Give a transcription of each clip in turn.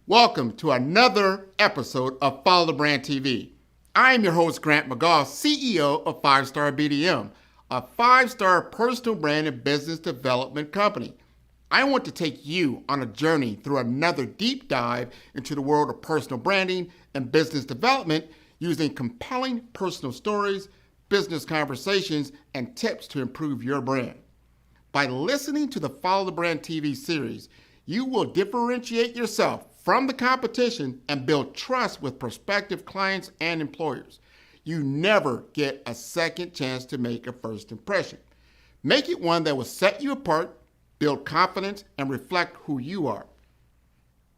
Welcome to another episode of Follow the Brand TV. I am your host, Grant McGaugh, CEO of 5-Star BDM, a 5-star personal brand and business development company. I want to take you on a journey through another deep dive into the world of personal branding and business development using compelling personal stories, business conversations, and tips to improve your brand. By listening to the Follow the Brand TV series, you will differentiate yourself from the competition and build trust with prospective clients and employers. You never get a second chance to make a first impression. Make it one that will set you apart, build confidence, and reflect who you are.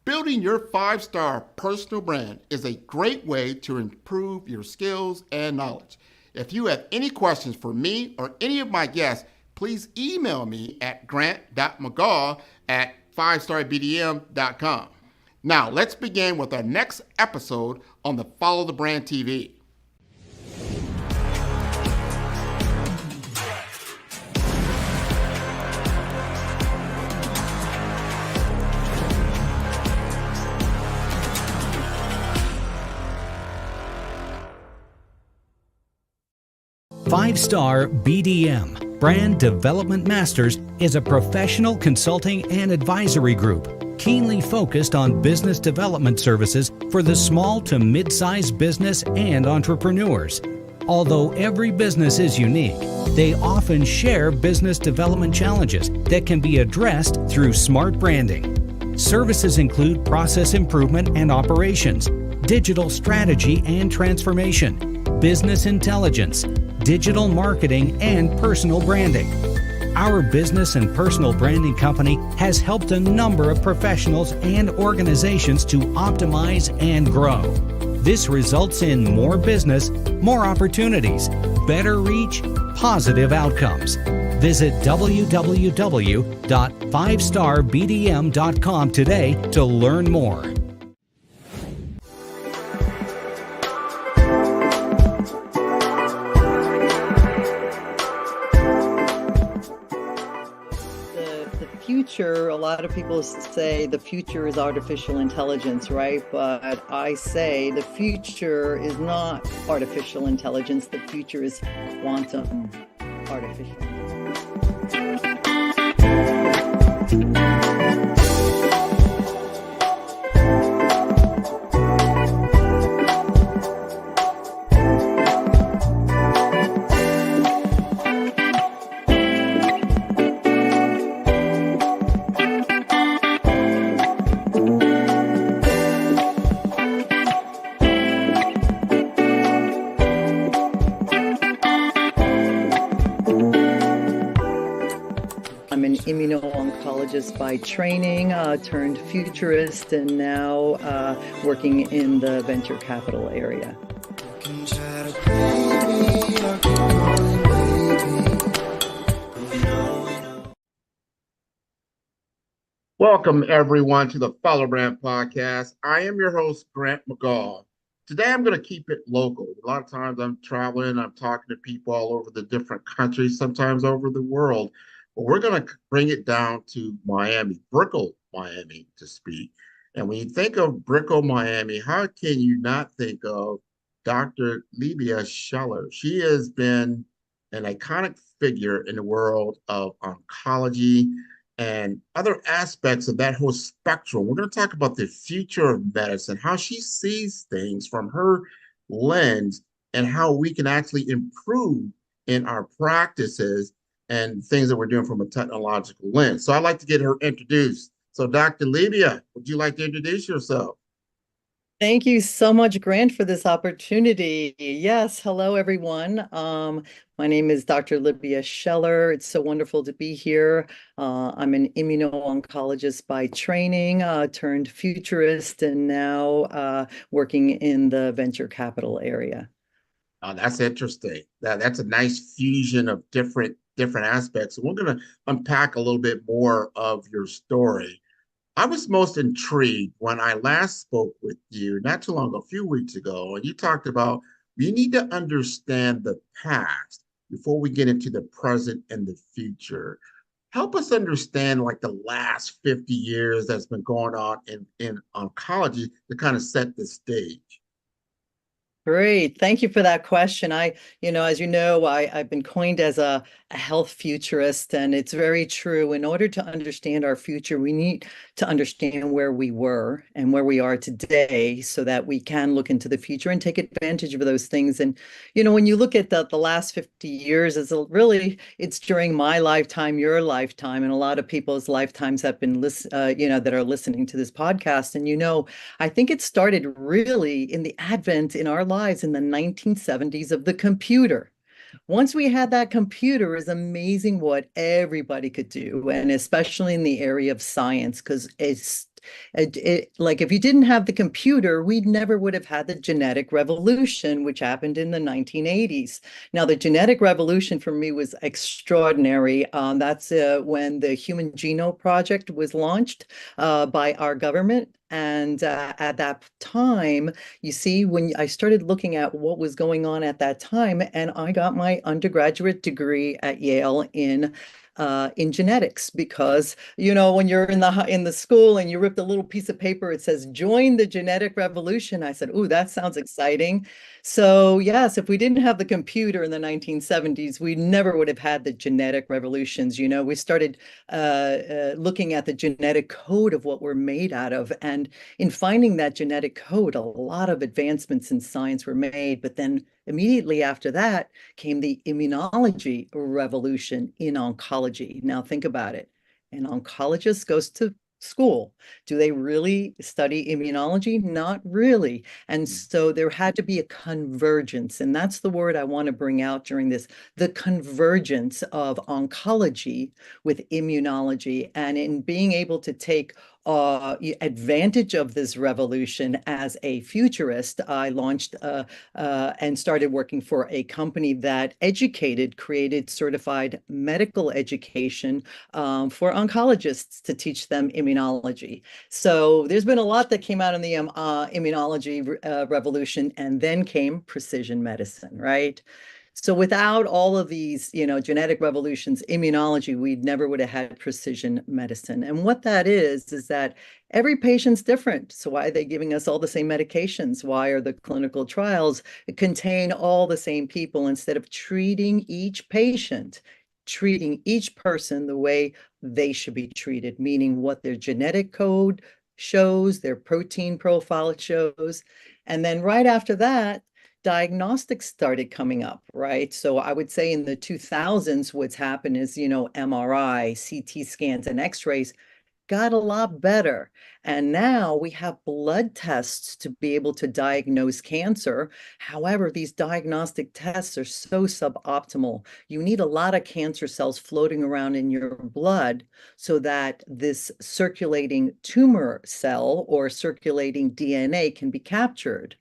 Building your 5-star personal brand is a great way to improve your skills and knowledge. If you have any questions for me or any of my guests, please email me at grant.mcgaugh@5starbdm.com. Now, let's begin with our next episode on the Follow the Brand TV. Five-Star BDM, Brand Development Masters, is a professional consulting and advisory group keenly focused on business development services for the small to mid-sized business and entrepreneurs. Although every business is unique, they often share business development challenges that can be addressed through smart branding. Services include process improvement and operations, digital strategy and transformation, business intelligence, digital marketing, and personal branding. Our business and personal branding company has helped a number of professionals and organizations to optimize and grow. This results in more business, more opportunities, better reach, positive outcomes. Visit www.5starbdm.com today to learn more. A lot of people say the future is artificial intelligence, right? But I say the future is not artificial intelligence. The future is quantum artificial intelligence. Immuno-oncologist by training, turned futurist, and now working in the venture capital area. Welcome, everyone, to the Follow Brand Podcast. I am your host, Grant McGaugh. Today, I'm going to keep it local. A lot of times I'm traveling, I'm talking to people all over the different countries, sometimes over the world. But we're going to bring it down to Miami, Brickell, Miami, to speak. And when you think of Brickell, Miami, how can you not think of Dr. Libia Scheller? She has been an iconic figure in the world of oncology and other aspects of that whole spectrum. We're going to talk about the future of medicine, how she sees things from her lens, and how we can actually improve in our practices and things that we're doing from a technological lens. So I'd like to get her introduced. So Dr. Libia, would you like to introduce yourself? Thank you so much, Grant, for this opportunity. Yes, hello, everyone. My name is Dr. Libia Scheller. It's so wonderful to be here. I'm an immuno-oncologist by training, turned futurist, and now working in the venture capital area. Oh, that's interesting. That's a nice fusion of different aspects. So we're going to unpack a little bit more of your story. I was most intrigued when I last spoke with you not too long ago, a few weeks ago, and you talked about we need to understand the past before we get into the present and the future. help us understand like the last 50 years that's been going on in oncology to kind of set the stage. Great. Thank you for that question. As you know, I've been coined as a health futurist, and it's very true. In order to understand our future, we need to understand where we were and where we are today so that we can look into the future and take advantage of those things. And, when you look at the last 50 years, it's during my lifetime, your lifetime, and a lot of people's lifetimes have been, that are listening to this podcast. And, I think it started really in the advent in our lives in the 1970s of the computer. Once we had that computer, it's amazing what everybody could do, and especially in the area of science, because like if you didn't have the computer, we never would have had the genetic revolution, which happened in the 1980s. Now, the genetic revolution for me was extraordinary. That's when the Human Genome Project was launched by our government. And at that time, you see, when I started looking at what was going on at that time, and I got my undergraduate degree at Yale in genetics, because when you're in the school and you rip the little piece of paper, it says join the genetic revolution. I said, "Ooh, that sounds exciting." So yes, if we didn't have the computer in the 1970s, we never would have had the genetic revolutions. We started looking at the genetic code of what we're made out of, and in finding that genetic code, a lot of advancements in science were made. But then immediately after that came the immunology revolution in oncology. Now think about it. An oncologist goes to school. Do they really study immunology? Not really. And so there had to be a convergence. And that's the word I want to bring out during this, the convergence of oncology with immunology. And in being able to take advantage of this revolution as a futurist, I launched and started working for a company that created certified medical education for oncologists to teach them immunology. So there's been a lot that came out in the immunology revolution, and then came precision medicine, right? So without all of these, genetic revolutions, immunology, we never would have had precision medicine. And what that is that every patient's different. So why are they giving us all the same medications? Why are the clinical trials contain all the same people instead of treating each patient, treating each person the way they should be treated, meaning what their genetic code shows, their protein profile shows. And then right after that, diagnostics started coming up, right? So I would say in the 2000s, what's happened is, MRI, CT scans, and X-rays got a lot better. And now we have blood tests to be able to diagnose cancer. However, these diagnostic tests are so suboptimal. You need a lot of cancer cells floating around in your blood so that this circulating tumor cell or circulating DNA can be captured.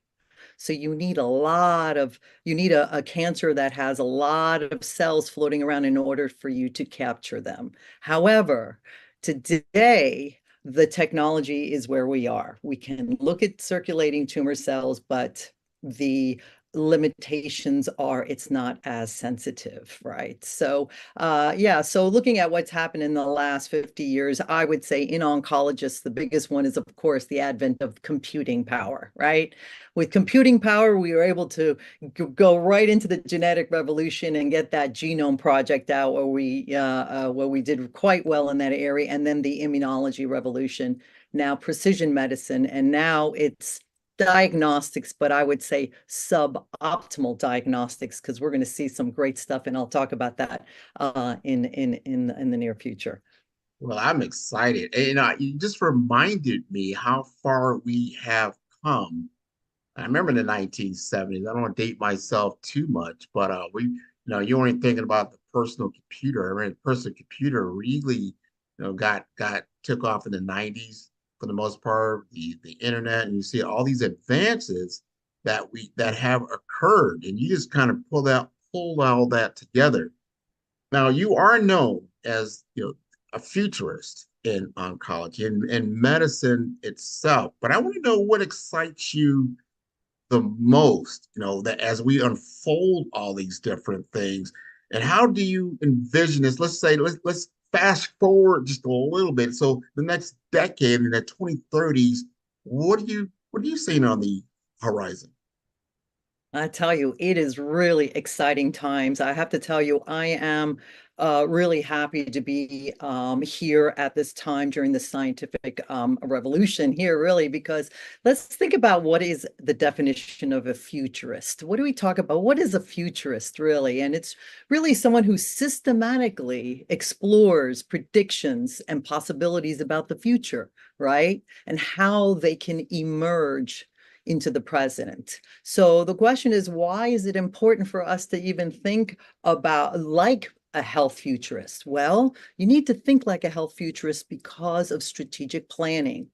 So you need a cancer that has a lot of cells floating around in order for you to capture them. However, today, the technology is where we are. We can look at circulating tumor cells, but the limitations are it's not as sensitive, right? So so looking at what's happened in the last 50 years, I would say in oncologists, the biggest one is, of course, the advent of computing power, right? With computing power, we were able to go right into the genetic revolution and get that genome project out where we did quite well in that area, and then the immunology revolution, now precision medicine, and now it's diagnostics, but I would say suboptimal diagnostics, because we're going to see some great stuff, and I'll talk about that in the near future. Well, I'm excited. And, you just reminded me how far we have come. I remember in the 1970s. I don't want to date myself too much, but you weren't thinking about the personal computer. I mean, the personal computer really, got took off in the 90s for the most part. The internet, and you see all these advances that have occurred, and you just kind of pull all that together. Now, you are known as a futurist in oncology and medicine itself, but I want to know what excites you the most, that as we unfold all these different things, and how do you envision this? Let's fast forward just a little bit. So the next decade in the 2030s, what are you seeing on the horizon? I tell you, it is really exciting times. I have to tell you, I am really happy to be here at this time during the scientific revolution here, really, because let's think about what is the definition of a futurist. What do we talk about? What is a futurist, really? And it's really someone who systematically explores predictions and possibilities about the future, right? And how they can emerge into the present. So the question is, why is it important for us to even think about like a health futurist? Well, you need to think like a health futurist because of strategic planning.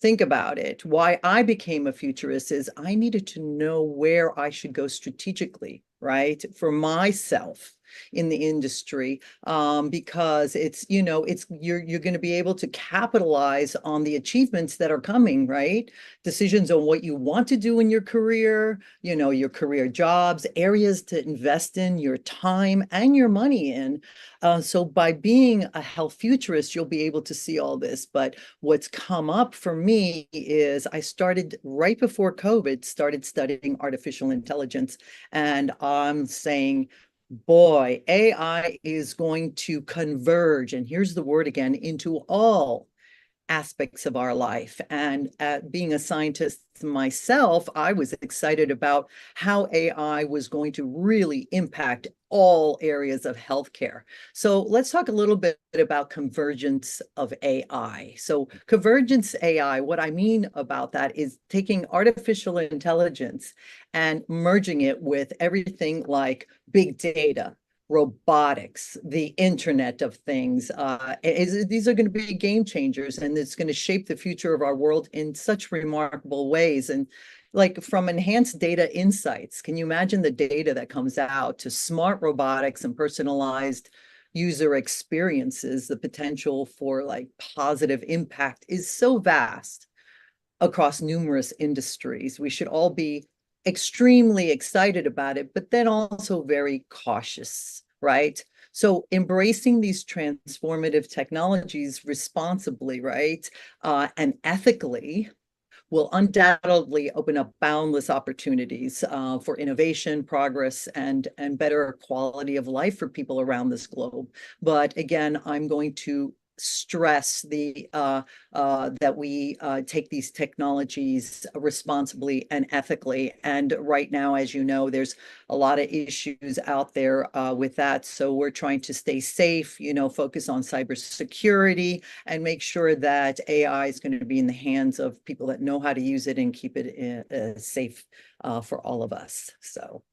Think about it. Why I became a futurist is I needed to know where I should go strategically, right? For myself in the industry, because it's, it's you're going to be able to capitalize on the achievements that are coming, right? Decisions on what you want to do in your career, your career jobs, areas to invest in your time and your money in. So by being a health futurist, you'll be able to see all this. But what's come up for me is I started right before COVID, started studying artificial intelligence. And I'm saying, boy, AI is going to converge, and here's the word again, into all aspects of our life. And being a scientist myself, I was excited about how AI was going to really impact all areas of healthcare. So let's talk a little bit about convergence of AI. So convergence AI, what I mean about that is taking artificial intelligence and merging it with everything like big data, robotics, the Internet of Things. These are going to be game changers, and it's going to shape the future of our world in such remarkable ways. And like from enhanced data insights, can you imagine the data that comes out to smart robotics and personalized user experiences? The potential for like positive impact is so vast across numerous industries. We should all be extremely excited about it, but then also very cautious, right? So embracing these transformative technologies responsibly, right, and ethically will undoubtedly open up boundless opportunities for innovation, progress, and better quality of life for people around this globe. But again, I'm going to stress that we take these technologies responsibly and ethically. And right now, as you know, there's a lot of issues out there with that. So we're trying to stay safe, focus on cybersecurity and make sure that AI is going to be in the hands of people that know how to use it and keep it safe for all of us. So.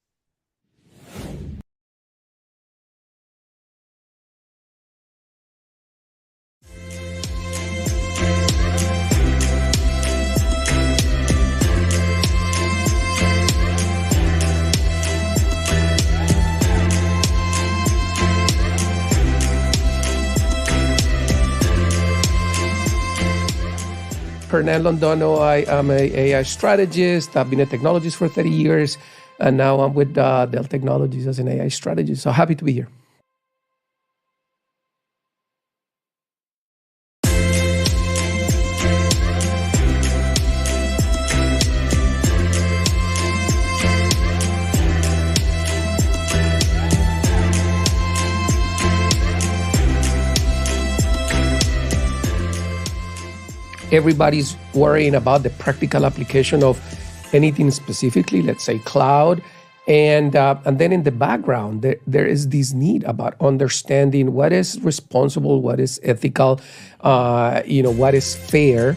Pernell Londono. I am a AI strategist. I've been a technologist for 30 years, and now I'm with Dell Technologies as an AI strategist. So happy to be here. Everybody's worrying about the practical application of anything specifically, let's say cloud. And then in the background, there is this need about understanding what is responsible, what is ethical, what is fair.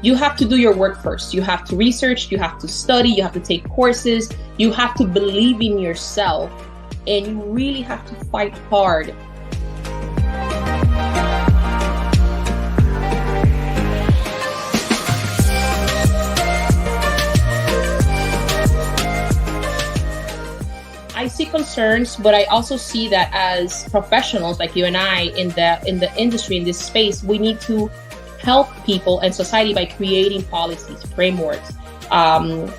you have to do your work first. You have to research, you have to study, you have to take courses, you have to believe in yourself, and you really have to fight hard. I see concerns, but I also see that as professionals like you and I in the industry, in this space, we need to help people and society by creating policies, frameworks, and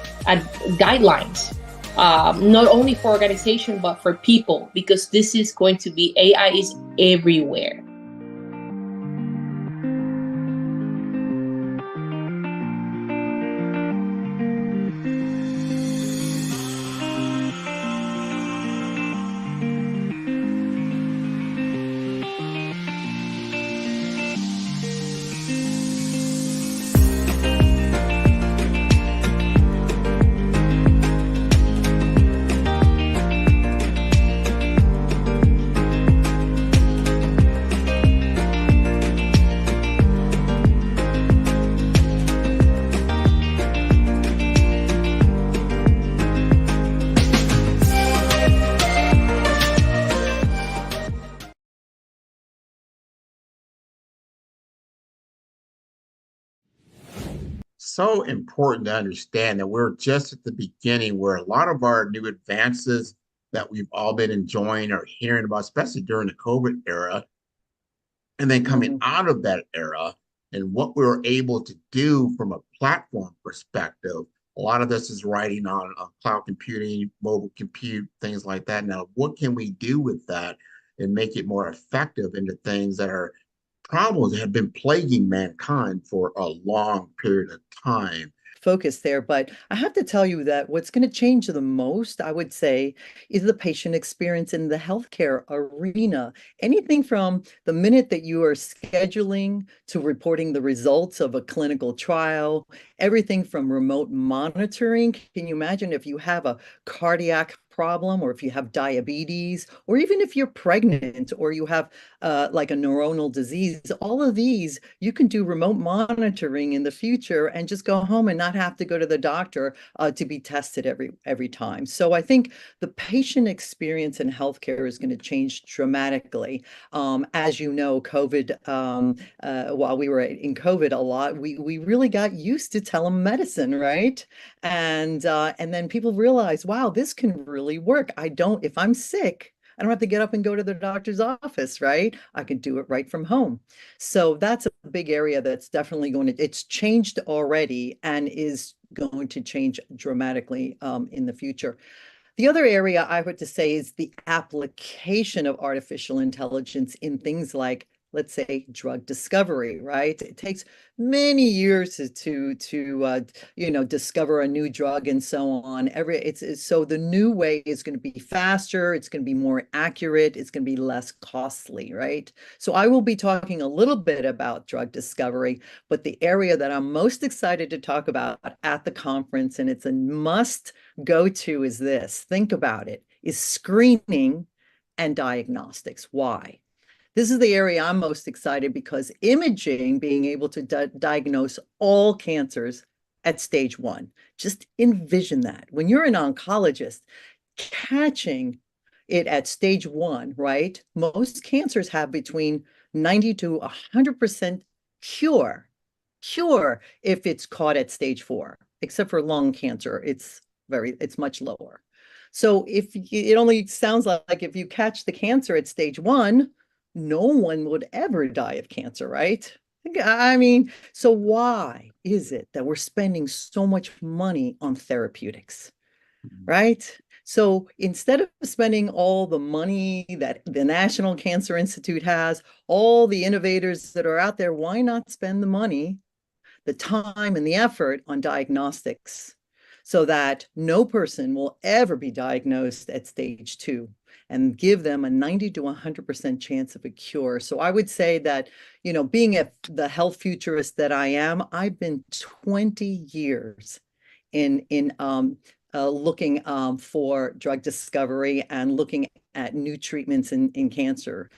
guidelines, not only for organization, but for people, because this is going to be, AI is everywhere. So important to understand that we're just at the beginning where a lot of our new advances that we've all been enjoying or hearing about, especially during the COVID era, and then coming out of that era and what we were able to do from a platform perspective. A lot of this is writing on cloud computing, mobile compute, things like that. Now, what can we do with that and make it more effective into things that are problems that have been plaguing mankind for a long period of time? Focus there, but I have to tell you that what's going to change the most, I would say, is the patient experience in the healthcare arena. Anything from the minute that you are scheduling to reporting the results of a clinical trial, everything from remote monitoring. Can you imagine if you have a cardiac problem, or if you have diabetes, or even if you're pregnant, or you have like a neuronal disease? All of these, you can do remote monitoring in the future and just go home and not have to go to the doctor to be tested every time. So I think the patient experience in healthcare is going to change dramatically. As you know, COVID, while we were in COVID a lot, we really got used to telemedicine, right? And then people realize, wow, this can really work. If I'm sick, I don't have to get up and go to the doctor's office, right? I can do it right from home. So that's a big area that's definitely it's changed already and is going to change dramatically in the future. The other area I would to say is the application of artificial intelligence in things like, let's say, drug discovery, right? It takes many years to discover a new drug and so on. So the new way is going to be faster, it's going to be more accurate, it's going to be less costly, right? So I will be talking a little bit about drug discovery, but the area that I'm most excited to talk about at the conference, and it's a must go to, is this. Think about it, is screening and diagnostics. Why? This is the area I'm most excited because imaging, being able to diagnose all cancers at stage 1. Just envision that. When you're an oncologist, catching it at stage 1, right? Most cancers have between 90 to 100% cure if it's caught at stage 4, except for lung cancer. It's much lower. So it only sounds like if you catch the cancer at stage 1, no one would ever die of cancer, right? I mean, so why is it that we're spending so much money on therapeutics, right? So instead of spending all the money that the National Cancer Institute has, all the innovators that are out there, why not spend the money, the time, and the effort on diagnostics so that no person will ever be diagnosed at stage 2? And give them a 90 to 100% chance of a cure. So I would say that, being the health futurist that I am, I've been 20 years in looking for drug discovery and looking at new treatments in cancer.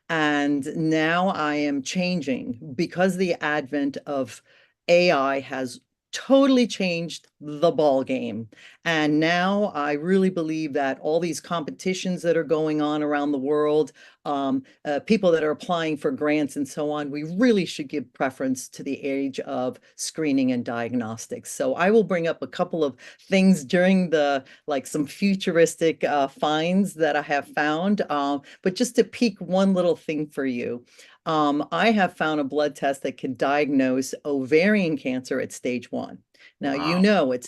And now I am changing because the advent of AI has totally changed the ball game. And now I really believe that all these competitions that are going on around the world, people that are applying for grants and so on, we really should give preference to the age of screening and diagnostics. So I will bring up a couple of things during like some futuristic finds that I have found. But just to peek one little thing for you. I have found a blood test that can diagnose ovarian cancer at stage 1. Now, Wow. at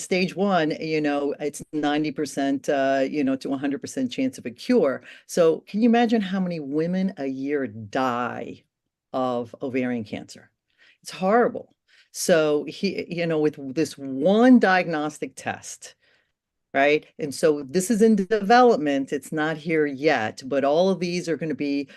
stage one, it's 90%, to 100% chance of a cure. So can you imagine how many women a year die of ovarian cancer? It's horrible. So with this one diagnostic test, right? And so this is in development. It's not here yet, but all of these are going to be,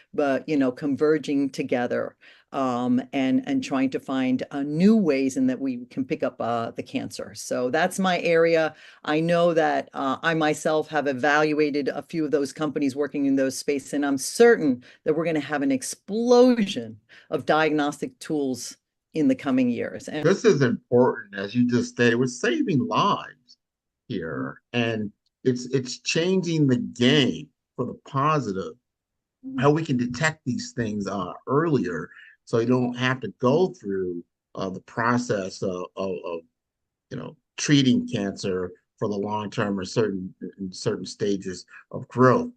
converging together, and trying to find new ways in that we can pick up the cancer. So that's my area. I know that I myself have evaluated a few of those companies working in those spaces, and I'm certain that we're going to have an explosion of diagnostic tools in the coming years. And This is important, as you just stated. We're saving lives here, and it's changing the game for the positive. How we can detect these things earlier, so you don't have to go through the process of treating cancer for the long term or certain stages of growth.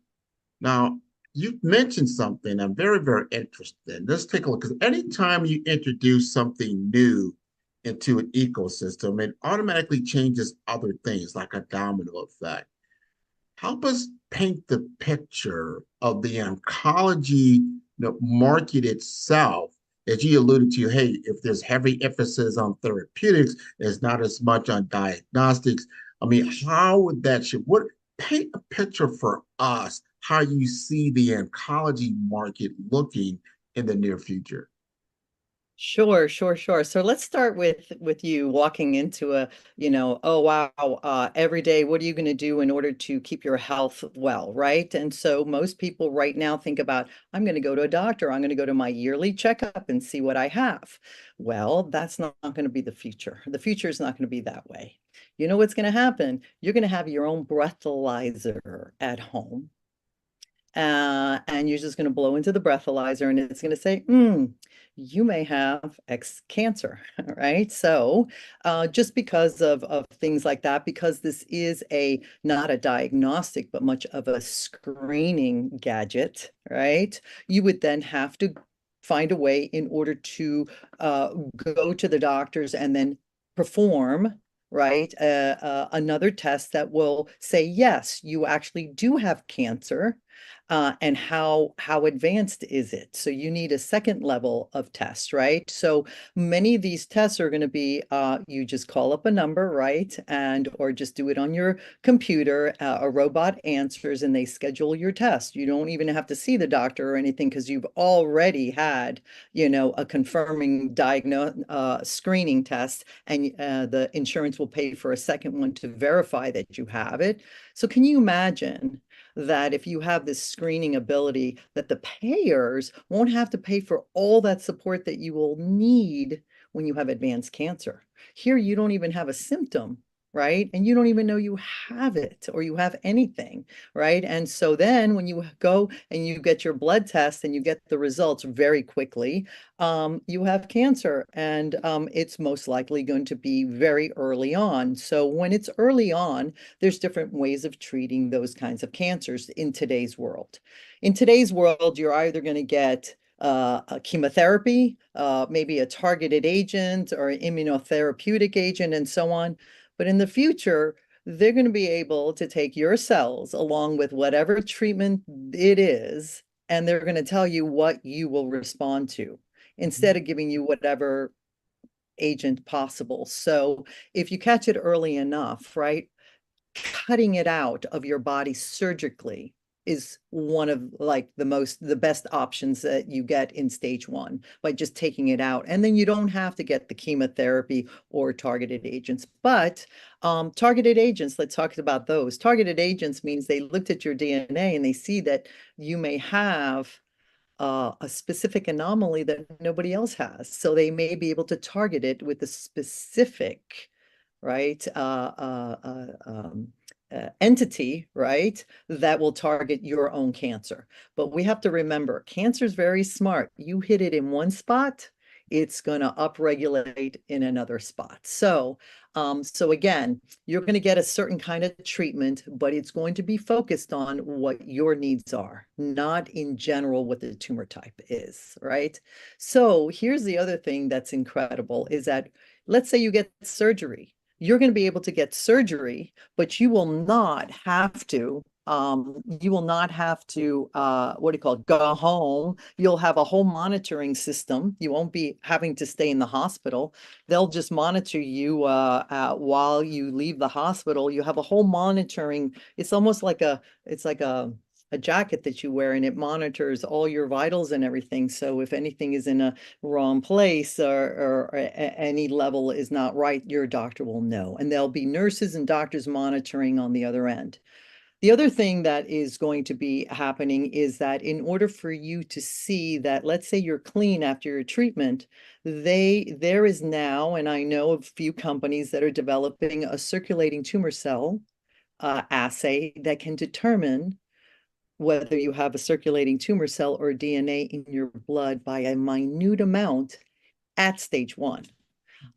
Now, you mentioned something I'm very, very interested in. Let's take a look, because anytime you introduce something new into an ecosystem, it automatically changes other things like a domino effect. Help us paint the picture of the oncology market itself. As you alluded to, hey, if there's heavy emphasis on therapeutics, there's not as much on diagnostics. I mean, how would that should what paint a picture for us how you see the oncology market looking in the near future? Sure, sure, sure. So let's start with you walking into oh wow, every day, what are you going to do in order to keep your health well, right? And so most people right now think about, I'm going to go to a doctor, I'm going to go to my yearly checkup and see what I have. Well, that's not going to be the future. The future is not going to be that way. You know what's going to happen? You're going to have your own breathalyzer at home. And you're just going to blow into the breathalyzer and it's going to say, you may have X cancer, right? So just because of things like that, because this is not a diagnostic, but much of a screening gadget, right? You would then have to find a way in order to go to the doctors and then perform, right, another test that will say, yes, you actually do have cancer. And how advanced is it? So you need a second level of test, right? So many of these tests are going to be you just call up a number, right? And or just do it on your computer. A robot answers and they schedule your test. You don't even have to see the doctor or anything because you've already had, a confirming screening test, and the insurance will pay for a second one to verify that you have it. So can you imagine that if you have this screening ability, that the payers won't have to pay for all that support that you will need when you have advanced cancer? Here, you don't even have a symptom, right? And you don't even know you have it or you have anything, right? And so then when you go and you get your blood test and you get the results very quickly, you have cancer, and it's most likely going to be very early on. So when it's early on, there's different ways of treating those kinds of cancers in today's world. In today's world, you're either going to get a chemotherapy, maybe a targeted agent or an immunotherapeutic agent, and so on. But in the future, they're going to be able to take your cells along with whatever treatment it is, and they're going to tell you what you will respond to instead of giving you whatever agent possible. So if you catch it early enough, right, cutting it out of your body surgically is one of like the best options that you get in stage 1 by just taking it out. And then you don't have to get the chemotherapy or targeted agents. But targeted agents, let's talk about those. Targeted agents means they looked at your DNA and they see that you may have a specific anomaly that nobody else has. So they may be able to target it with a specific, right, entity, right, that will target your own cancer. But we have to remember, cancer is very smart. You hit it in one spot, it's going to upregulate in another spot. So again, you're going to get a certain kind of treatment, but it's going to be focused on what your needs are, not in general what the tumor type is, right? So here's the other thing that's incredible is that, let's say you get surgery. You're going to be able to get surgery, but you will not have to what do you call it, go home. You'll have a whole monitoring system. You won't be having to stay in the hospital. They'll just monitor you while you leave the hospital. You have a whole monitoring. It's almost like a jacket that you wear, and it monitors all your vitals and everything. So if anything is in a wrong place or any level is not right, your doctor will know. And there'll be nurses and doctors monitoring on the other end. The other thing that is going to be happening is that in order for you to see that, let's say you're clean after your treatment, there is now, and I know of a few companies that are developing a circulating tumor cell assay that can determine whether you have a circulating tumor cell or DNA in your blood by a minute amount at stage 1.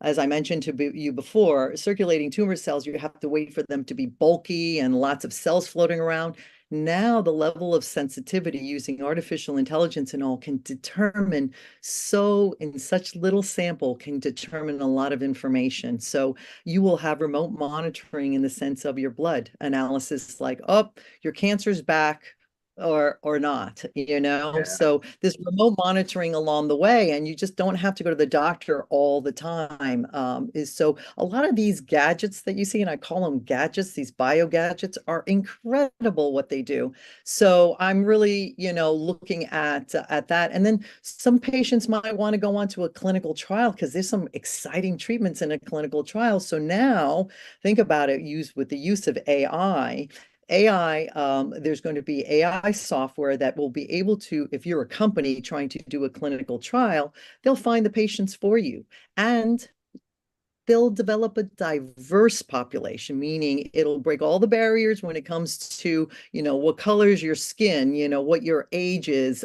As I mentioned to you before, circulating tumor cells, you have to wait for them to be bulky and lots of cells floating around. Now the level of sensitivity using artificial intelligence and all can determine, so in such little sample can determine a lot of information. So you will have remote monitoring in the sense of your blood analysis, like, oh, your cancer's back, or not, Yeah. So this remote monitoring along the way, and you just don't have to go to the doctor all the time. So a lot of these gadgets that you see, and I call them gadgets, these bio gadgets, are incredible what they do. So I'm really, looking at that. And then some patients might want to go on to a clinical trial because there's some exciting treatments in a clinical trial. So now think about it, with the use of AI, there's going to be AI software that will be able to, if you're a company trying to do a clinical trial, they'll find the patients for you. And they'll develop a diverse population, meaning it'll break all the barriers when it comes to, what colors your skin, what your age is,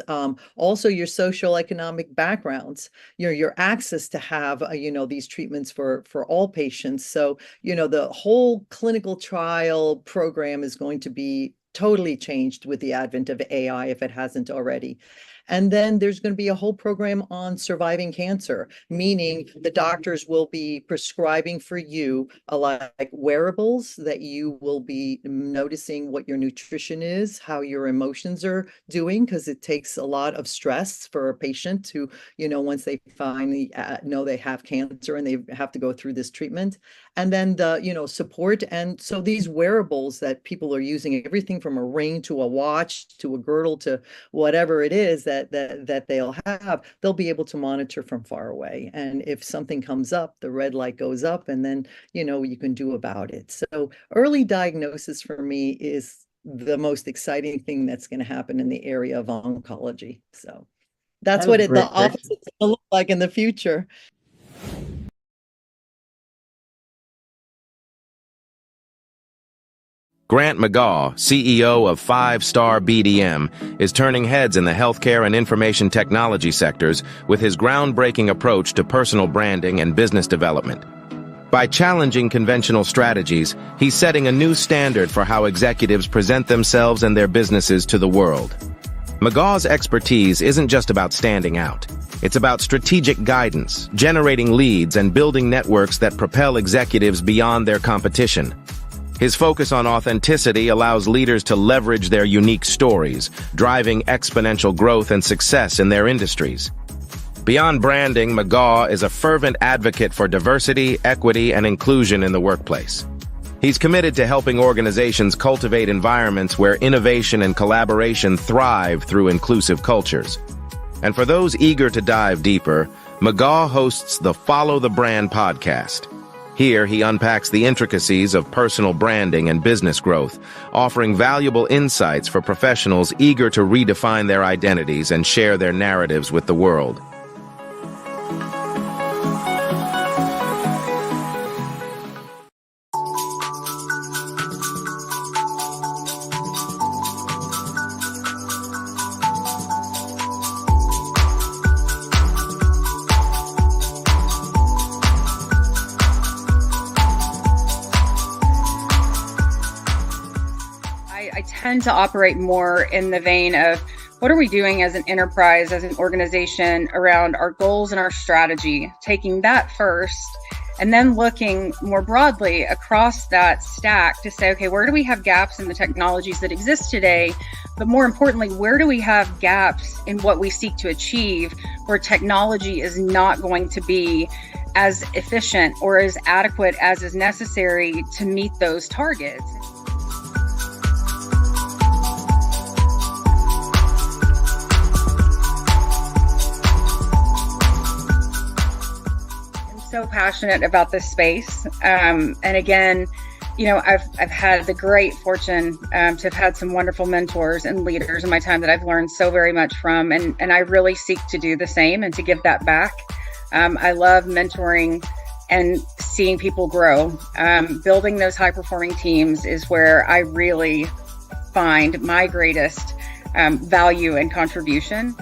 also your social economic backgrounds, your access to have, these treatments for all patients. So, the whole clinical trial program is going to be totally changed with the advent of AI, if it hasn't already. And then there's going to be a whole program on surviving cancer, meaning the doctors will be prescribing for you like wearables that you will be noticing what your nutrition is, how your emotions are doing, because it takes a lot of stress for a patient to, once they finally know they have cancer and they have to go through this treatment. And then the, support. And so these wearables that people are using, everything from a ring to a watch to a girdle to whatever it is that they'll have, they'll be able to monitor from far away. And if something comes up, the red light goes up, and then, you can do about it. So early diagnosis for me is the most exciting thing that's going to happen in the area of oncology. So that's what the office is going to look like in the future. Grant McGaugh, CEO of 5-Star BDM, is turning heads in the healthcare and information technology sectors with his groundbreaking approach to personal branding and business development. By challenging conventional strategies, he's setting a new standard for how executives present themselves and their businesses to the world. McGaugh's expertise isn't just about standing out. It's about strategic guidance, generating leads, and building networks that propel executives beyond their competition. His focus on authenticity allows leaders to leverage their unique stories, driving exponential growth and success in their industries. Beyond branding, McGaugh is a fervent advocate for diversity, equity, and inclusion in the workplace. He's committed to helping organizations cultivate environments where innovation and collaboration thrive through inclusive cultures. And for those eager to dive deeper, McGaugh hosts the Follow the Brand podcast. Here, he unpacks the intricacies of personal branding and business growth, offering valuable insights for professionals eager to redefine their identities and share their narratives with the world. I tend to operate more in the vein of what are we doing as an enterprise, as an organization around our goals and our strategy, taking that first, and then looking more broadly across that stack to say, okay, where do we have gaps in the technologies that exist today? But more importantly, where do we have gaps in what we seek to achieve where technology is not going to be as efficient or as adequate as is necessary to meet those targets? So passionate about this space. And again, I've had the great fortune to have had some wonderful mentors and leaders in my time that I've learned so very much from. And I really seek to do the same and to give that back. I love mentoring and seeing people grow. Building those high performing teams is where I really find my greatest value and contribution.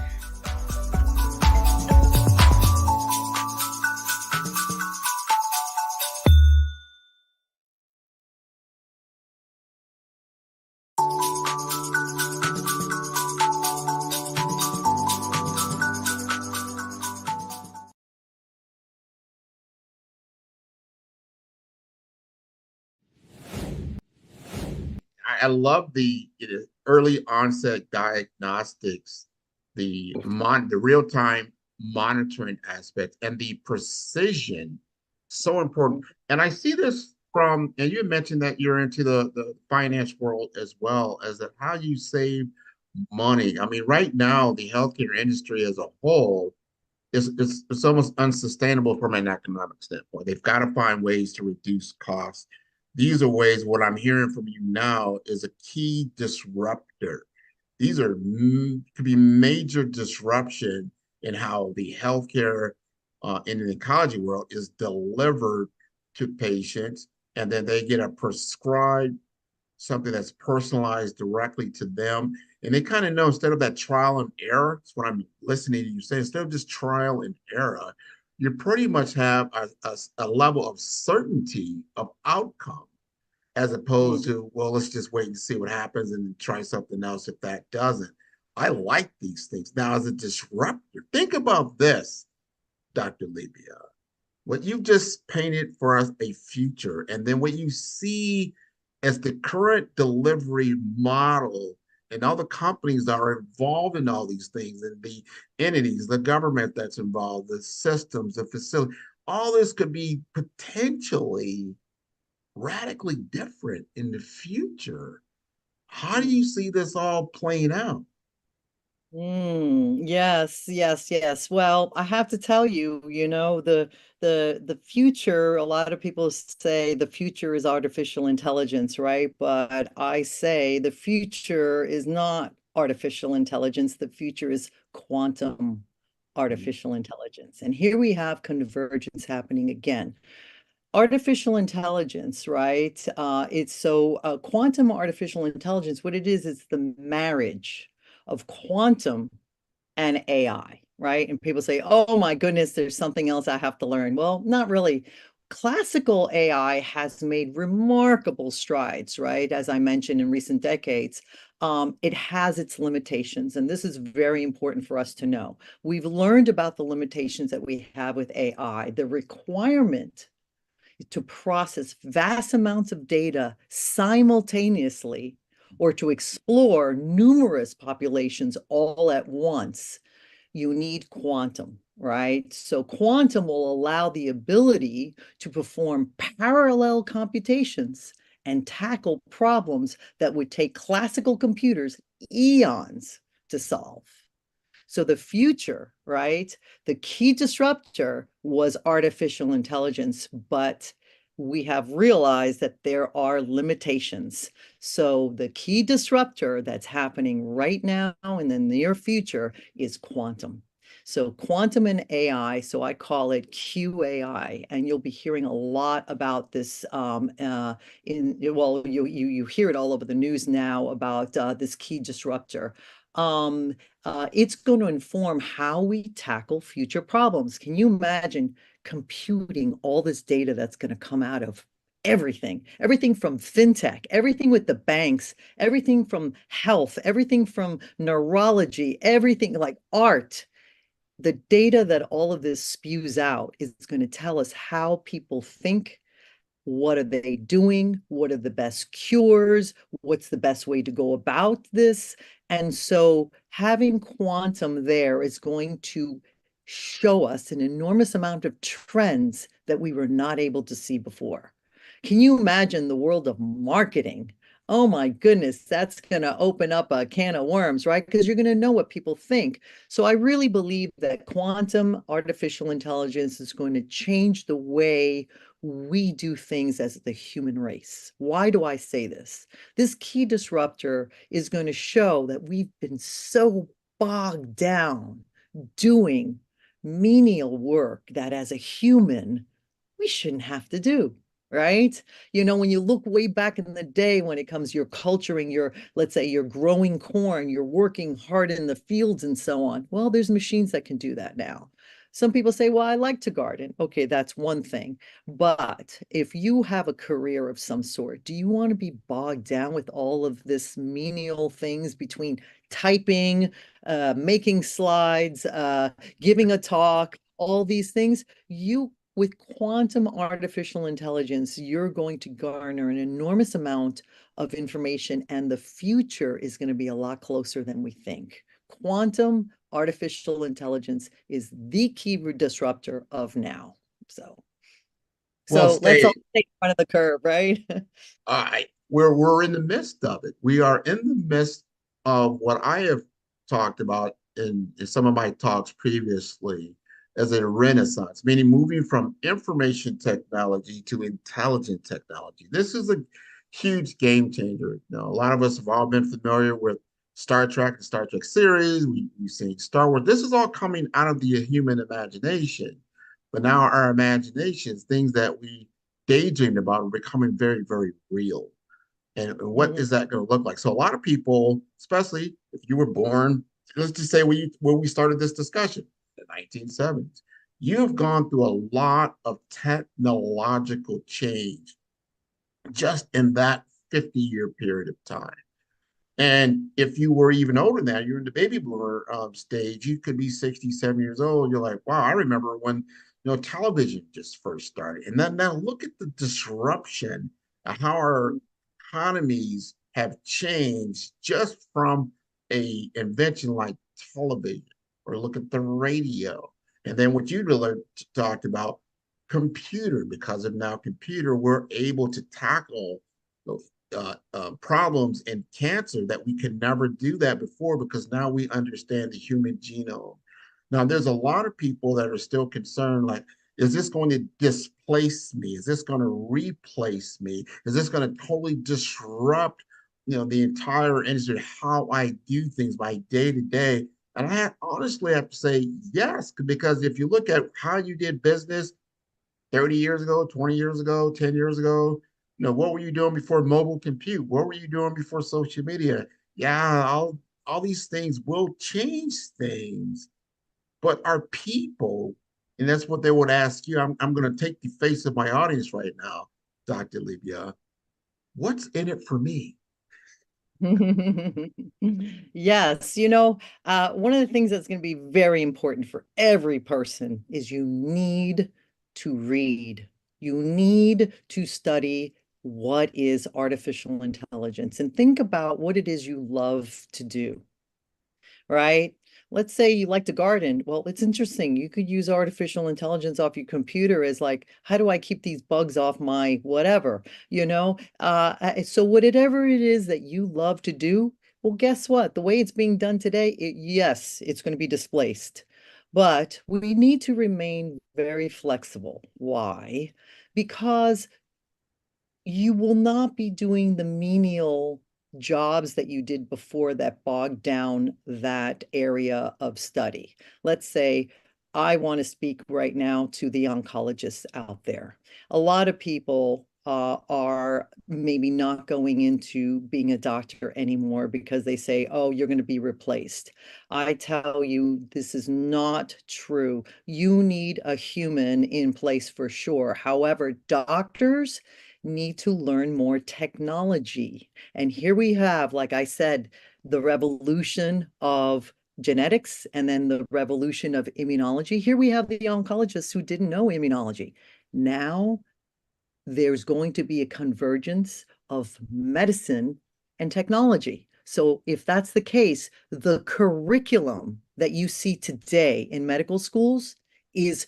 I love the early onset diagnostics, the real-time monitoring aspect, and the precision. So important. And I see this from, and you mentioned that you're into the finance world as well, as that how you save money. I mean, right now, the healthcare industry as a whole it's almost unsustainable from an economic standpoint. They've got to find ways to reduce costs. These are ways, what I'm hearing from you now is a key disruptor. These are could be major disruption in how the healthcare in the oncology world is delivered to patients, and then they get a prescribed something that's personalized directly to them. And they kind of know instead of that trial and error, that's what I'm listening to you say, instead of just trial and error, you pretty much have a level of certainty of outcome as opposed to, well, let's just wait and see what happens and try something else if that doesn't. I like these things. Now, as a disruptor, think about this, Dr. Libya. What you just painted for us a future, and then what you see as the current delivery model and all the companies that are involved in all these things and the entities, the government that's involved, the systems, the facility, all this could be potentially radically different in the future. How do you see this all playing out? Yes, yes, yes. Well, I have to tell you, the future, a lot of people say the future is artificial intelligence, right? But I say the future is not artificial intelligence. The future is quantum artificial intelligence. And here we have convergence happening again. Artificial intelligence, right? Quantum artificial intelligence, what it is, it's the marriage of quantum and AI, right? And people say, oh my goodness, there's something else I have to learn. Well, not really. Classical AI has made remarkable strides, right? As I mentioned in recent decades, it has its limitations. And this is very important for us to know. We've learned about the limitations that we have with AI, the requirement to process vast amounts of data simultaneously or to explore numerous populations all at once, you need quantum, right? So quantum will allow the ability to perform parallel computations and tackle problems that would take classical computers eons to solve. So the future, right? The key disruptor was artificial intelligence, but we have realized that there are limitations. So the key disruptor that's happening right now in the near future is quantum. So quantum and AI, so I call it QAI, and you'll be hearing a lot about this you hear it all over the news now about this key disruptor. It's going to inform how we tackle future problems. Can you imagine computing all this data that's going to come out of everything from fintech, everything with the banks, everything from health, everything from neurology, everything like art? The data that all of this spews out is going to tell us how people think. What are they doing? What are the best cures? What's the best way to go about this? And so having quantum there is going to show us an enormous amount of trends that we were not able to see before. Can you imagine the world of marketing? Oh my goodness, that's going to open up a can of worms, right? Because you're going to know what people think. So I really believe that quantum artificial intelligence is going to change the way we do things as the human race. Why do I say this? This key disruptor is going to show that we've been so bogged down doing menial work that as a human, we shouldn't have to do. Right? You know, when you look way back in the day when it comes, you're culturing your, let's say you're growing corn, you're working hard in the fields and so on. Well, there's machines that can do that now. Some people say, well, I like to garden. Okay, that's one thing. But if you have a career of some sort, do you want to be bogged down with all of this menial things between typing, making slides, giving a talk, all these things? With quantum artificial intelligence, you're going to garner an enormous amount of information, and the future is going to be a lot closer than we think. Quantum artificial intelligence is the key disruptor of now. So let's all take front of the curve, right? We're in the midst of it. We are in the midst of what I have talked about in some of my talks previously as a renaissance, meaning moving from information technology to intelligent technology. This is a huge game changer. You know, a lot of us have all been familiar with Star Trek and Star Trek series. We've seen Star Wars. This is all coming out of the human imagination. But now our imaginations, things that we daydreamed about, are becoming very, very real. And what is that going to look like? So a lot of people, especially if you were born, let's just say when we started this discussion, the 1970s, you have gone through a lot of technological change just in that 50-year period of time. And if you were even older than that, you're in the baby boomer stage, you could be 67 years old. You're like, wow, I remember when television just first started. And then now look at the disruption, how our economies have changed just from a invention like television, or look at the radio. And then what you really talked about, computer, because of now computer, we're able to tackle those problems in cancer that we could never do that before, because now we understand the human genome. Now, there's a lot of people that are still concerned, like, is this going to displace me? Is this going to replace me? Is this going to totally disrupt, the entire industry, how I do things by day to day? And I honestly have to say yes, because if you look at how you did business 30 years ago, 20 years ago, 10 years ago, what were you doing before mobile compute? What were you doing before social media? Yeah, all these things will change things, but our people, and that's what they would ask you. I'm going to take the face of my audience right now, Dr. Libya. What's in it for me? Yes, one of the things that's going to be very important for every person is you need to read. You need to study what is artificial intelligence and think about what it is you love to do, right? Let's say you like to garden. Well, it's interesting. You could use artificial intelligence off your computer as like, how do I keep these bugs off my whatever, So whatever it is that you love to do, well, guess what? The way it's being done today, yes, it's going to be displaced. But we need to remain very flexible. Why? Because you will not be doing the menial jobs that you did before that bogged down that area of study. Let's say I want to speak right now to the oncologists out there. A lot of people are maybe not going into being a doctor anymore because they say, oh, you're going to be replaced. I tell you, this is not true. You need a human in place for sure. However, doctors need to learn more technology. And here we have, like I said, the revolution of genetics and then the revolution of immunology. Here we have the oncologists who didn't know immunology. Now there's going to be a convergence of medicine and technology. So if that's the case, the curriculum that you see today in medical schools is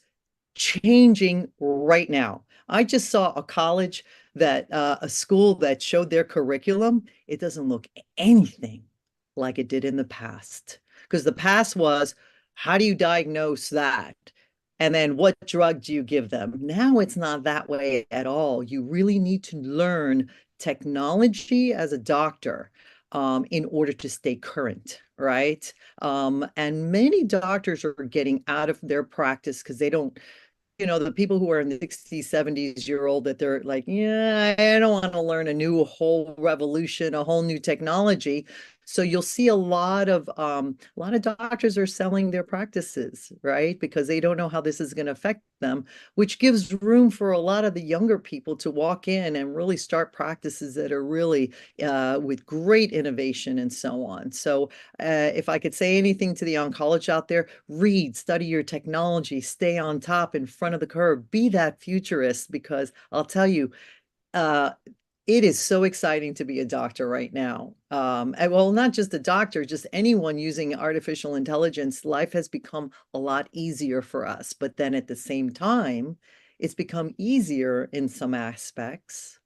changing right now. I just saw a college that a school that showed their curriculum. It doesn't look anything like it did in the past. Because the past was, how do you diagnose that? And then what drug do you give them? Now it's not that way at all. You really need to learn technology as a doctor in order to stay current, right? And many doctors are getting out of their practice because they don't, the people who are in the 60s, 70s-year-old that they're like, yeah, I don't want to learn a new whole revolution, a whole new technology. So you'll see a lot of doctors are selling their practices, right? Because they don't know how this is going to affect them, which gives room for a lot of the younger people to walk in and really start practices that are really with great innovation and so on. So if I could say anything to the oncologists out there, read, study your technology, stay on top, in front of the curve, be that futurist, because I'll tell you, it is so exciting to be a doctor right now. And well, not just a doctor, just anyone using artificial intelligence. Life has become a lot easier for us. But then at the same time, it's become easier in some aspects.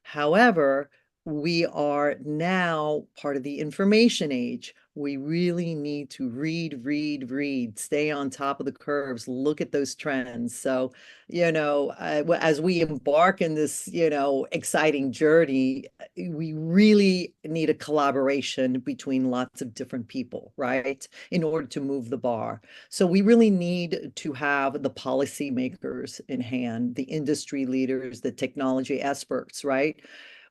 However, we are now part of the information age. We really need to read, stay on top of the curves, look at those trends. So, as we embark in this, exciting journey, we really need a collaboration between lots of different people, right? In order to move the bar. So we really need to have the policymakers in hand, the industry leaders, the technology experts, right?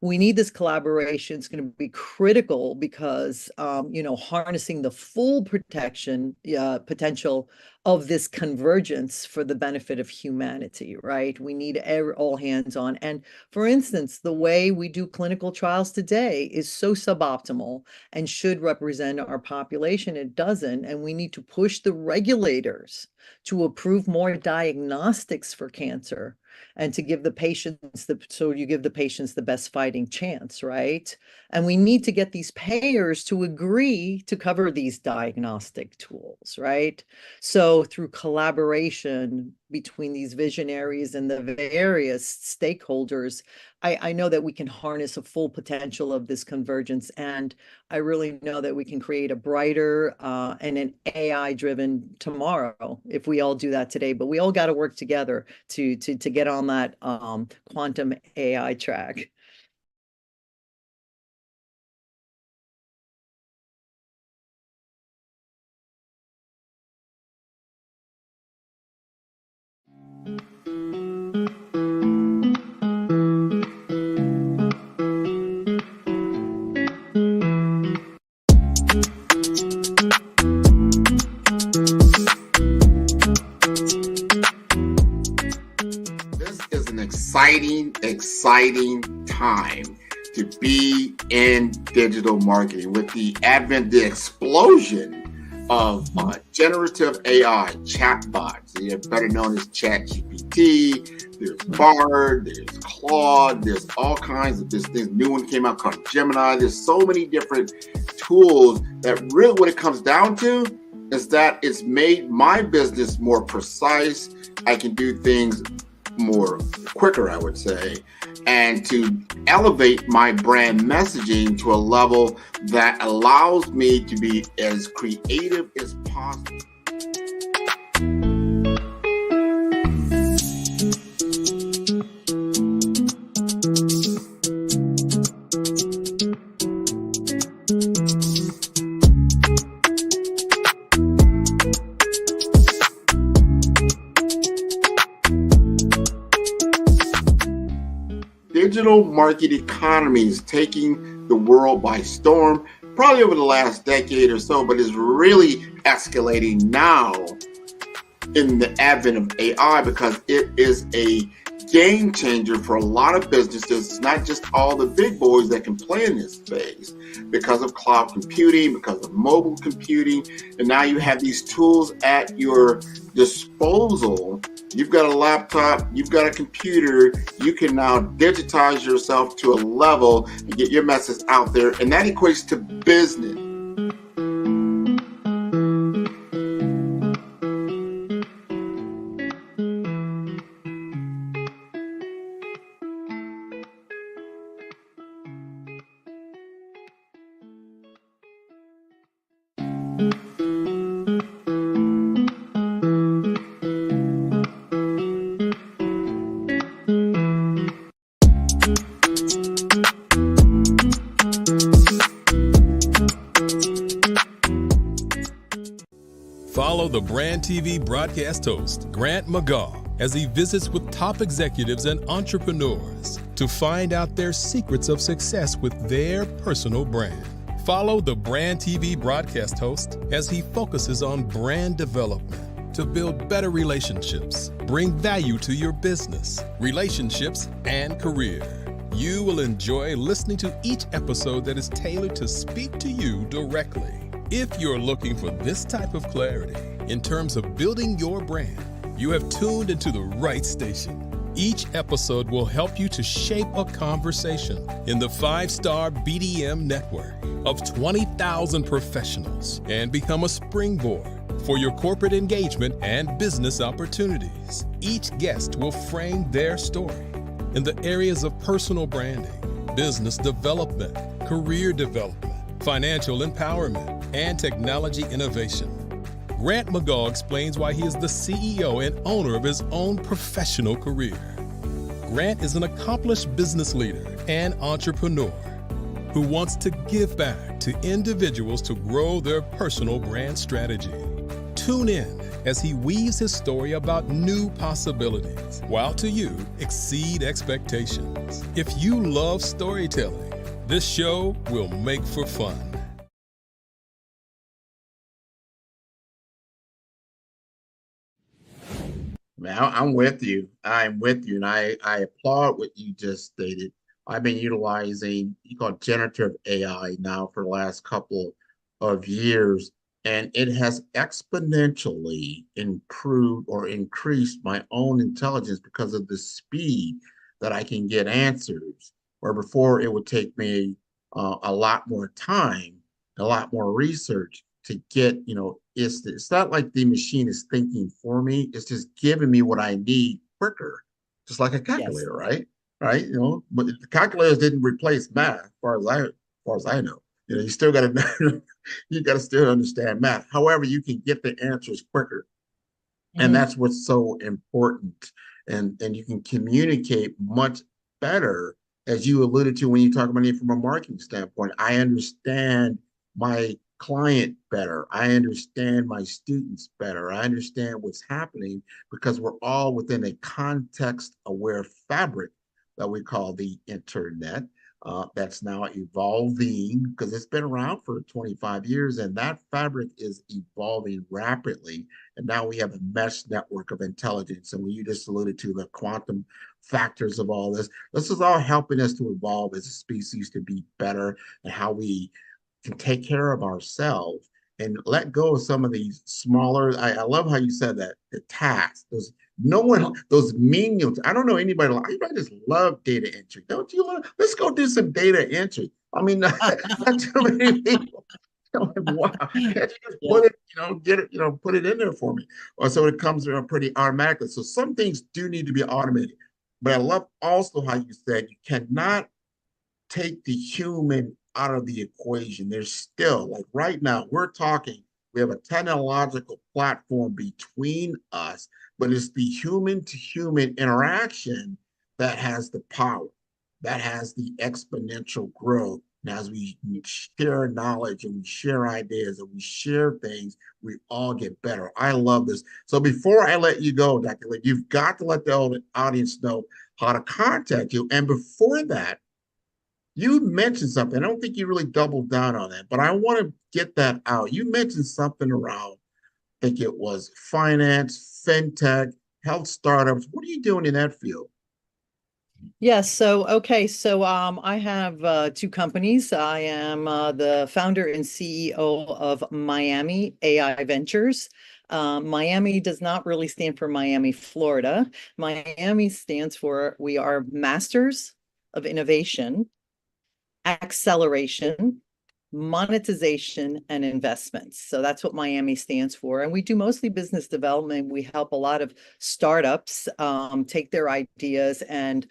We need this collaboration. It's going to be critical because, harnessing the full potential of this convergence for the benefit of humanity, right? We need all hands on. And for instance, the way we do clinical trials today is so suboptimal and should represent our population. It doesn't. And we need to push the regulators to approve more diagnostics for cancer and to give the patients so you give the patients the best fighting chance, right? And we need to get these payers to agree to cover these diagnostic tools, right? So through collaboration between these visionaries and the various stakeholders, I know that we can harness a full potential of this convergence. And I really know that we can create a brighter and an AI-driven tomorrow if we all do that today. But we all got to work together to get on that quantum AI track. Exciting time to be in digital marketing with the advent, the explosion of generative AI chatbots. They're better known as ChatGPT. There's Bard, there's Claude, there's all kinds of this new one came out called Gemini. There's so many different tools that really what it comes down to is that it's made my business more precise. I can do things more quicker, I would say, and to elevate my brand messaging to a level that allows me to be as creative as possible. digital market economy is taking the world by storm, probably over the last decade or so, but is really escalating now in the advent of AI, because it is a game changer for a lot of businesses. It's not just all the big boys that can play in this space because of cloud computing, because of mobile computing, and now you have these tools at your disposal. You've got a laptop, you've got a computer, you can now digitize yourself to a level and get your message out there, and that equates to business. Follow the Brand TV broadcast host, Grant McGaugh, as he visits with top executives and entrepreneurs to find out their secrets of success with their personal brand. Follow the Brand TV broadcast host as he focuses on brand development to build better relationships, bring value to your business, relationships, and career. You will enjoy listening to each episode that is tailored to speak to you directly. If you're looking for this type of clarity in terms of building your brand, you have tuned into the right station. Each episode will help you to shape a conversation in the 5-Star BDM network of 20,000 professionals and become a springboard for your corporate engagement and business opportunities. Each guest will frame their story in the areas of personal branding, business development, career development, financial empowerment, and technology innovation. Grant McGaugh explains why he is the CEO and owner of his own professional career. Grant is an accomplished business leader and entrepreneur who wants to give back to individuals to grow their personal brand strategy. Tune in as he weaves his story about new possibilities, while to you exceed expectations. If you love storytelling, this show will make for fun. Man, I'm with you. I'm with you. And I applaud what you just stated. I've been utilizing, you call it generative AI now for the last couple of years, and it has exponentially improved or increased my own intelligence because of the speed that I can get answers, where before it would take me a lot more time, a lot more research to get, it's not like the machine is thinking for me. It's just giving me what I need quicker, just like a calculator, right? Right. But the calculators didn't replace math, as far as I know. You still got to, you got to still understand math. However, you can get the answers quicker. And that's what's so important. And you can communicate much better, as you alluded to when you talk about it from a marketing standpoint. I understand my client better. I understand my students better. I understand what's happening because we're all within a context-aware fabric that we call the internet. That's now evolving because it's been around for 25 years, and that fabric is evolving rapidly. And now we have a mesh network of intelligence. And when you just alluded to the quantum factors of all this is all helping us to evolve as a species to be better, and how we can take care of ourselves and let go of some of these smaller. I love how you said that, the tasks, those menial. I don't know anybody. I just love data entry. Don't you love? Let's go do some data entry. I mean, not too many people. Wow, can't you just put it, get it, put it in there for me? Or so it comes pretty automatically. So some things do need to be automated. But I love also how you said you cannot take the human out of the equation. There's still, like right now, we're talking, we have a technological platform between us, but it's the human to human interaction that has the power, that has the exponential growth, And as we share knowledge and we share ideas and we share things, we all get better. I love this. So before I let you go, Dr. Lee, you've got to let the audience know how to contact you. And before that, you mentioned something. I don't think you really doubled down on that, but I want to get that out. You mentioned something around, I think it was finance, fintech, health startups. What are you doing in that field? Yes. So, okay. So, I have two companies. I am the founder and CEO of Miami AI Ventures. Miami does not really stand for Miami, Florida. Miami stands for we are masters of innovation, acceleration, monetization, and investments. So that's what Miami stands for. And we do mostly business development. We help a lot of startups take their ideas and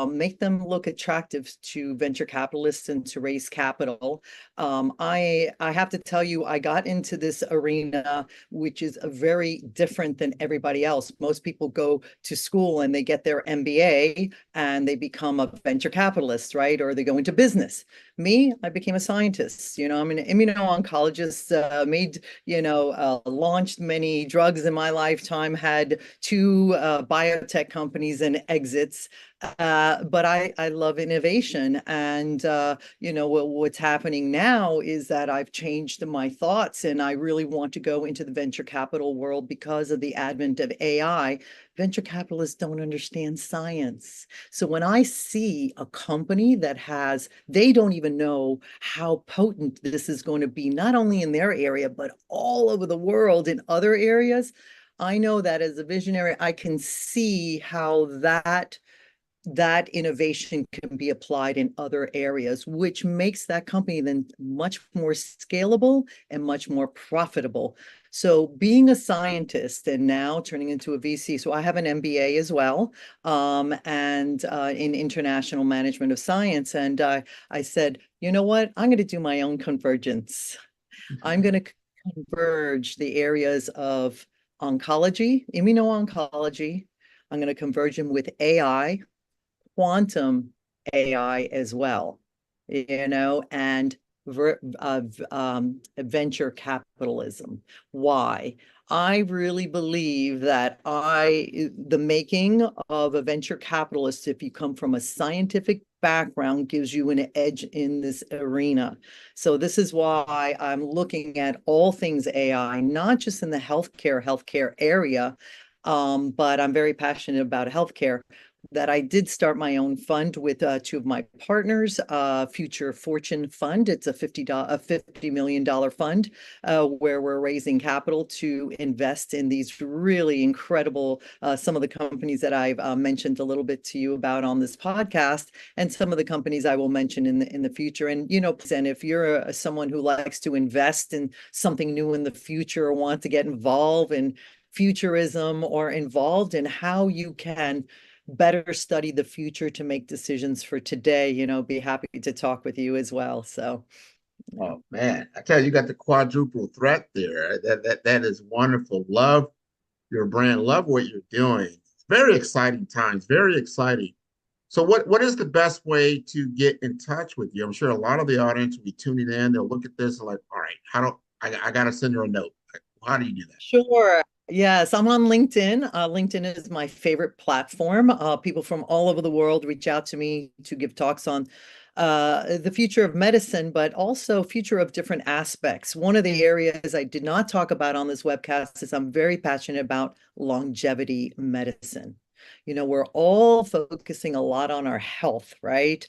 make them look attractive to venture capitalists and to raise capital. I have to tell you, I got into this arena, which is very different than everybody else. Most people go to school and they get their MBA and they become a venture capitalist, right? Or they go into business. Me, I became a scientist. I'm an immuno-oncologist, launched many drugs in my lifetime, had two biotech companies and exits. But I love innovation. And, what's happening now is that I've changed my thoughts and I really want to go into the venture capital world because of the advent of AI. Venture capitalists don't understand science. So when I see a company they don't even know how potent this is going to be, not only in their area, but all over the world in other areas. I know that as a visionary, I can see how that innovation can be applied in other areas, which makes that company then much more scalable and much more profitable. So being a scientist and now turning into a VC, so I have an MBA as well, and in international management of science. And I said, you know what? I'm going to do my own convergence. I'm going to converge the areas of oncology, immuno-oncology. I'm going to converge them with AI, quantum AI as well, and venture capitalism. Why? I really believe that the making of a venture capitalist, if you come from a scientific background, gives you an edge in this arena. So this is why I'm looking at all things AI, not just in the healthcare area, but I'm very passionate about healthcare. That I did start my own fund with two of my partners, Future Fortune Fund. It's a $50 million fund where we're raising capital to invest in these really incredible, some of the companies that I've mentioned a little bit to you about on this podcast, and some of the companies I will mention in the future. And, and if you're someone who likes to invest in something new in the future or want to get involved in futurism or involved in how you can better study the future to make decisions for today, be happy to talk with you as well. So, Oh man, I tell you, you got the quadruple threat there. That is wonderful. Love your brand, love what you're doing. It's very exciting times, very exciting. So what is the best way to get in touch with you? I'm sure a lot of the audience will be tuning in. They'll look at this and like, all right, I gotta send her a note. How do you do that? sure. Yes, I'm on LinkedIn. LinkedIn is my favorite platform. People from all over the world reach out to me to give talks on the future of medicine, but also future of different aspects. One of the areas I did not talk about on this webcast is I'm very passionate about longevity medicine. We're all focusing a lot on our health, right?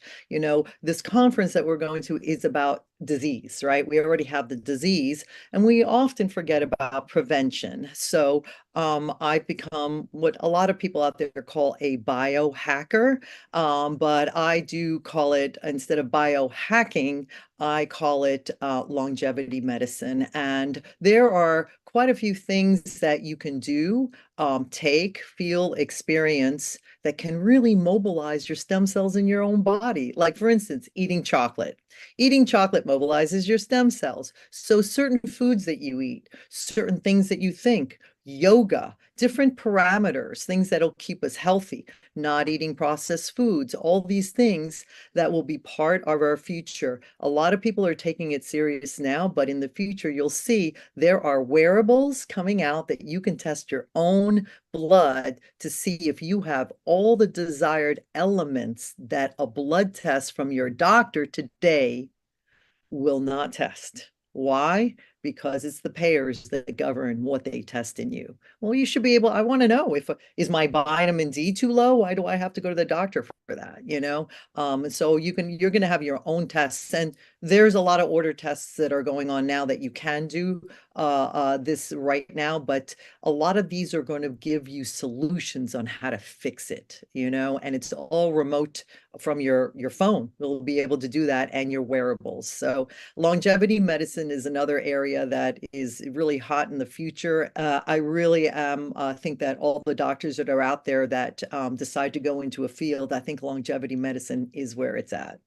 This conference that we're going to is about disease, right? We already have the disease and we often forget about prevention. So I've become what a lot of people out there call a biohacker. But I do call it, instead of biohacking, I call it longevity medicine. And there are quite a few things that you can do, take, feel, experience that can really mobilize your stem cells in your own body. Like, for instance, eating chocolate. Eating chocolate mobilizes your stem cells. So certain foods that you eat, certain things that you think, yoga, different parameters, things that'll keep us healthy, not eating processed foods, all these things that will be part of our future. A lot of people are taking it serious now, but in the future, you'll see there are wearables coming out that you can test your own blood to see if you have all the desired elements that a blood test from your doctor today will not test. Why? Because it's the payers that govern what they test in you. Well, you should be able, I want to know is my vitamin D too low? Why do I have to go to the doctor for that? So you're going to have your own tests, and there's a lot of order tests that are going on now that you can do this right now, but a lot of these are going to give you solutions on how to fix it, and it's all remote from your phone. You'll be able to do that, and your wearables. So longevity medicine is another area that is really hot in the future. I really think that all the doctors that are out there that decide to go into a field, I think longevity medicine is where it's at.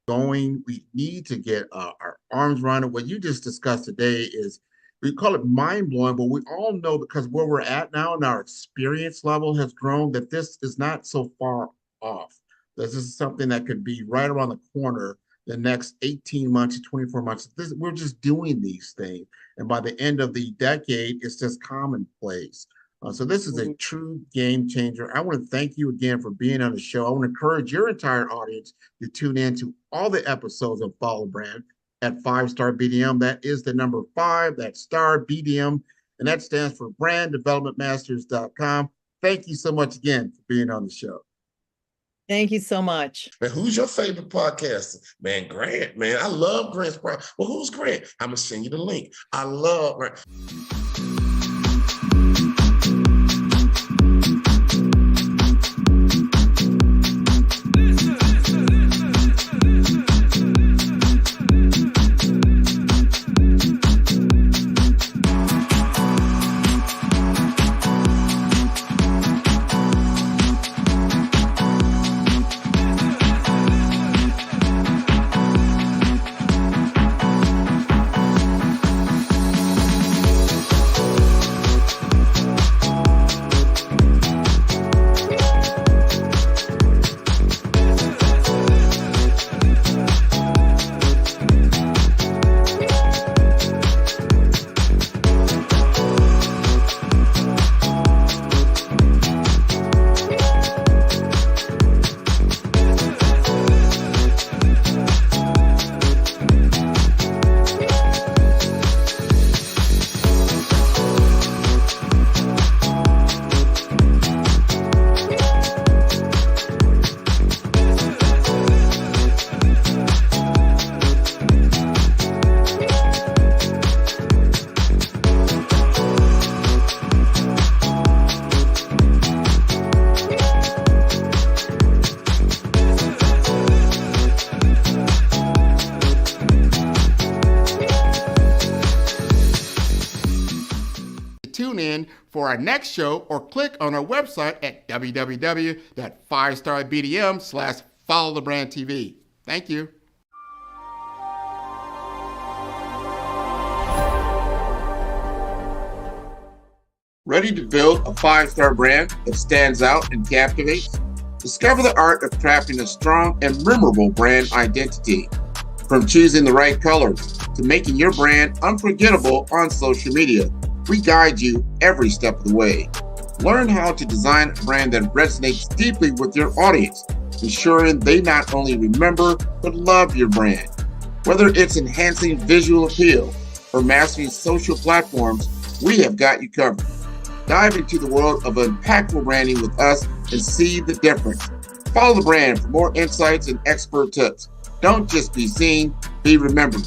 We need to get our arms around it. What you just discussed today is, we call it mind-blowing, but we all know, because where we're at now and our experience level has grown, that this is not so far off. This is something that could be right around the corner the next 18 months to 24 months. We're just doing these things. And by the end of the decade, it's just commonplace. So this is a true game changer. I want to thank you again for being on the show. I want to encourage your entire audience to tune in to all the episodes of Follow Brand at 5-Star BDM. That is the number 5, that's Star BDM, and that stands for branddevelopmentmasters.com. Thank you so much again for being on the show. Thank you so much. Man, who's your favorite podcaster? Man, Grant, man. I love Grant's podcast. Well, who's Grant? I'm going to send you the link. I love Grant. Tune in for our next show or click on our website at www.5starbdm/followthebrandtv. Thank you. Ready to build a 5-star brand that stands out and captivates? Discover the art of crafting a strong and memorable brand identity. From choosing the right colors to making your brand unforgettable on social media, we guide you every step of the way. Learn how to design a brand that resonates deeply with your audience, ensuring they not only remember but love your brand. Whether it's enhancing visual appeal or mastering social platforms, we have got you covered. Dive into the world of impactful branding with us and see the difference. Follow the brand for more insights and expert tips. Don't just be seen, be remembered.